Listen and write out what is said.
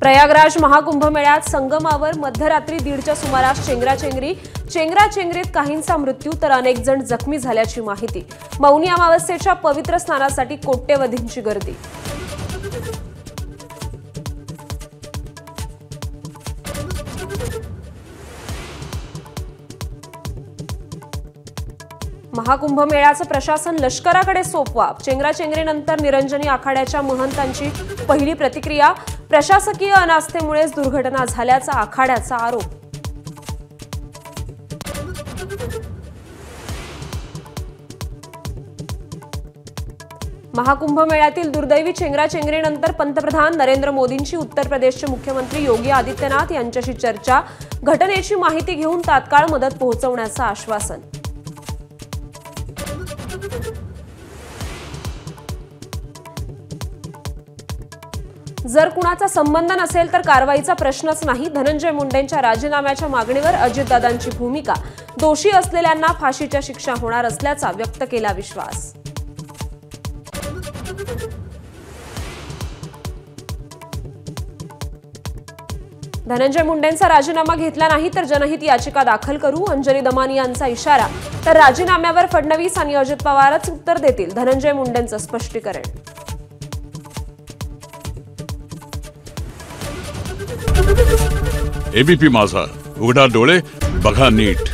प्रयागराज महाकुंभ मेळ्यात संगमावर मध्यरात्री 1:30च्या सुमारास चेंगराचेंगरीत काहींचा मृत्यू तर अनेक जण जखमी झाल्याची माहिती। मौनी अमावस्येच्या पवित्र स्नानासाठी कोट्यवधींची गर्दी। महाकुंभ मेळ्याचं प्रशासन लष्कराकडे सोपवा। चेंगराचेंगरीनंतर निरंजनी आखाड्याच्या महंतांची पहिली प्रतिक्रिया। प्रशासकीय अनास्थेमुळेच दुर्घटना झाल्याचा आखाड्याचा आरोप। महाकुंभ मेळ्यातील दुर्दैवी चेंगराचेंगरीनंतर पंतप्रधान नरेंद्र मोदींची उत्तर प्रदेशचे मुख्यमंत्री योगी आदित्यनाथ यांच्याशी चर्चा। घटनेची माहिती घेऊन तात्काळ मदत पोहोचवण्याचं आश्वासन। जर कुणाचा संबंध नसेल तर कारवाईचा प्रश्नच नाही। धनंजय मुंडेंच्या राजीनाम्याच्या मागणीवर अजितदादांची भूमिका। दोषी असलेल्यांना फाशीच्या शिक्षा होणार असल्याचा व्यक्त केला विश्वास। धनंजय मुंडेंचा राजीनामा घेतला नाही तर जनहित याचिका दाखल करू। अंजली दमानी यांचा इशारा। तर राजीनाम्यावर फडणवीस आणि अजित पवारच उत्तर देतील। धनंजय मुंडेंचं स्पष्टीकरण। एबीपी माझा, उघडा डोळे बघा नीट।